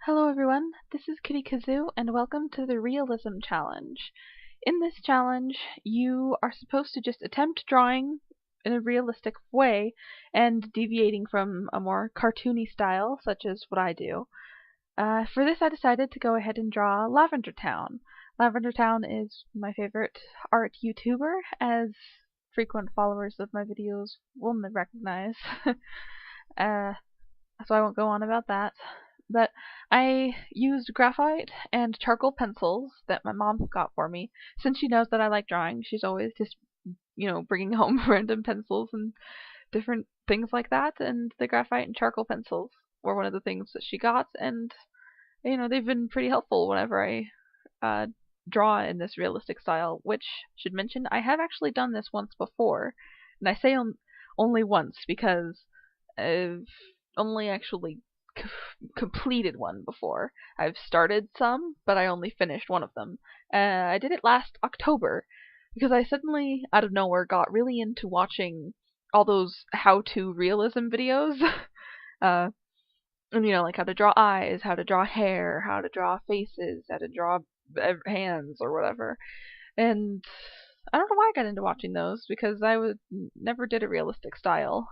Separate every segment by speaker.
Speaker 1: Hello everyone, this is Kitty Kazoo and welcome to the Realism Challenge. In this challenge, you are supposed to just attempt drawing in a realistic way and deviating from a more cartoony style, such as what I do. For this I decided to go ahead and draw Lavender Town. Lavender Town is my favorite art YouTuber, as frequent followers of my videos will recognize. So I won't go on about that. But I used graphite and charcoal pencils that my mom got for me. Since she knows that I like drawing, she's always just, bringing home random pencils and different things like that. And the graphite and charcoal pencils were one of the things that she got. And, they've been pretty helpful whenever I draw in this realistic style, which, should mention, I have actually done this once before. And I say only once because I've only actually completed one before. I've started some, but I only finished one of them. I did it last October because I suddenly, out of nowhere, got really into watching all those how-to realism videos. And like how to draw eyes, how to draw hair, how to draw faces, how to draw hands or whatever. And I don't know why I got into watching those, because I never did a realistic style.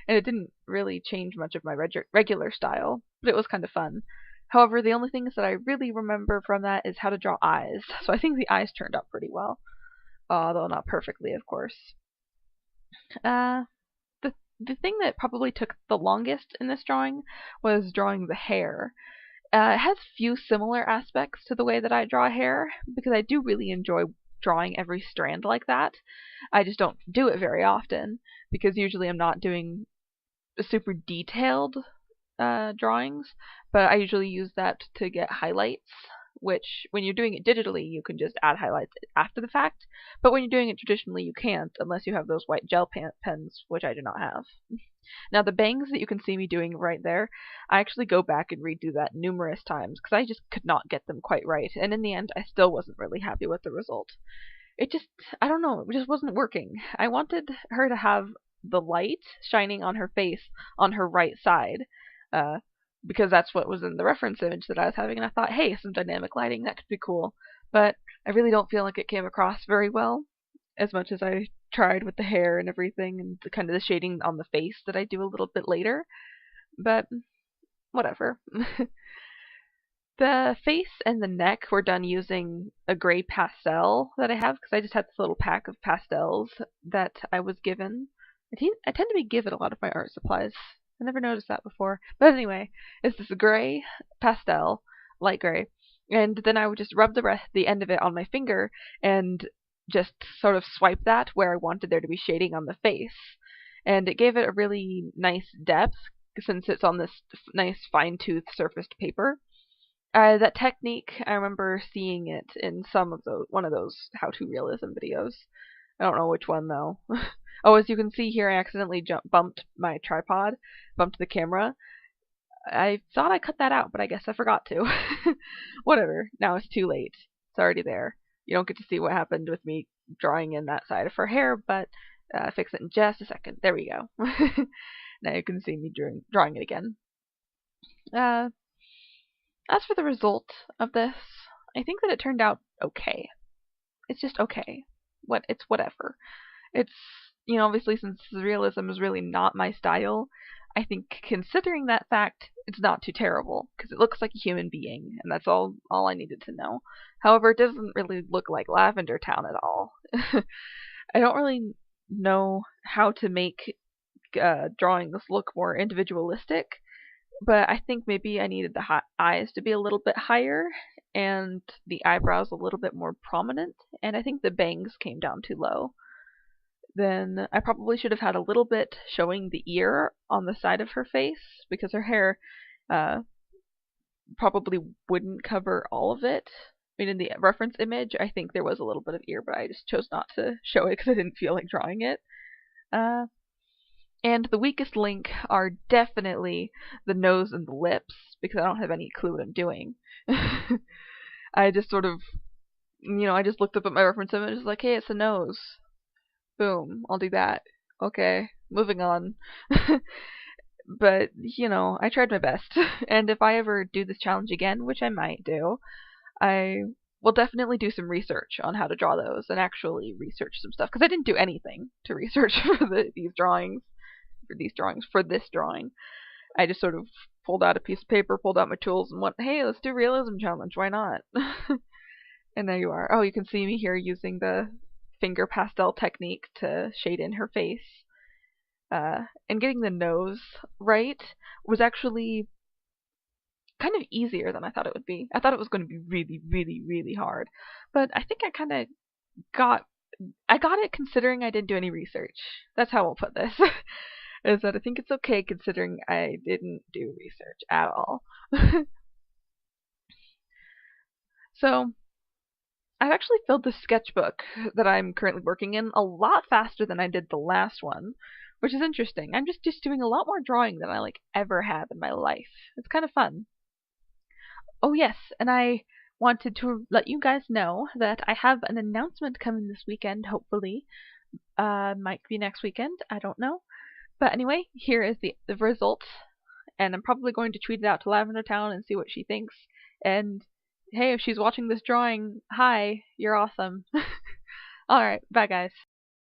Speaker 1: And it didn't really change much of my regular style, but it was kind of fun. However, the only things that I really remember from that is how to draw eyes. So I think the eyes turned out pretty well, although not perfectly, of course. The thing that probably took the longest in this drawing was drawing the hair. It has few similar aspects to the way that I draw hair, because I do really enjoy drawing every strand like that. I just don't do it very often, because usually I'm not doing super detailed drawings, but I usually use that to get highlights, which when you're doing it digitally you can just add highlights after the fact, but when you're doing it traditionally you can't unless you have those white gel pens, which I do not have. Now the bangs that you can see me doing right there, I actually go back and redo that numerous times because I just could not get them quite right, and in the end I still wasn't really happy with the result. It just, I don't know, it just wasn't working. I wanted her to have the light shining on her face on her right side, because that's what was in the reference image that I was having, and I thought, hey, some dynamic lighting, that could be cool. But I really don't feel like it came across very well, as much as I tried with the hair and everything, and kind of the shading on the face that I do a little bit later. But whatever. The face and the neck were done using a gray pastel that I have, because I just had this little pack of pastels that I was given. I tend to be given a lot of my art supplies. I never noticed that before. But anyway, it's this gray pastel, light gray, and then I would just rub the end of it on my finger and just sort of swipe that where I wanted there to be shading on the face. And it gave it a really nice depth, since it's on this nice fine-tooth surfaced paper. That technique, I remember seeing it in one of those how-to realism videos. I don't know which one though. Oh, as you can see here, I accidentally bumped my tripod, bumped the camera. I thought I cut that out, but I guess I forgot to. Whatever, now it's too late. It's already there. You don't get to see what happened with me drawing in that side of her hair, but fix it in just a second. There we go. Now you can see me drawing it again. As for the result of this, I think that it turned out okay. It's just okay. It's whatever. It's, obviously since realism is really not my style, I think considering that fact, it's not too terrible, because it looks like a human being, and that's all I needed to know. However, it doesn't really look like Lavender Town at all. I don't really know how to make drawings look more individualistic, but I think maybe I needed the eyes to be a little bit higher and the eyebrows a little bit more prominent, and I think the bangs came down too low. Then I probably should have had a little bit showing the ear on the side of her face, because her hair probably wouldn't cover all of it. I mean, in the reference image, I think there was a little bit of ear, but I just chose not to show it because I didn't feel like drawing it. And the weakest link are definitely the nose and the lips, because I don't have any clue what I'm doing. I just sort of, I just looked up at my reference image and was like, hey, it's a nose. Boom, I'll do that. Okay, moving on. But, you know, I tried my best. And if I ever do this challenge again, which I might do, I will definitely do some research on how to draw those and actually research some stuff. Because I didn't do anything to research for for this drawing. I just sort of pulled out a piece of paper, pulled out my tools, and went, hey, let's do realism challenge. Why not? And there you are. Oh, you can see me here using the finger pastel technique to shade in her face. And getting the nose right was actually kind of easier than I thought it would be. I thought it was going to be really, really, really hard. But I think I kind of got it considering I didn't do any research. That's how I'll put this. Is that I think it's okay considering I didn't do research at all. So, I've actually filled the sketchbook that I'm currently working in a lot faster than I did the last one, which is interesting. I'm just doing a lot more drawing than I ever have in my life. It's kind of fun. Oh yes, and I wanted to let you guys know that I have an announcement coming this weekend, hopefully. Might be next weekend, I don't know. But anyway, here is the result, and I'm probably going to tweet it out to Lavender Town and see what she thinks. And hey, if she's watching this drawing, hi, you're awesome. Alright, bye guys.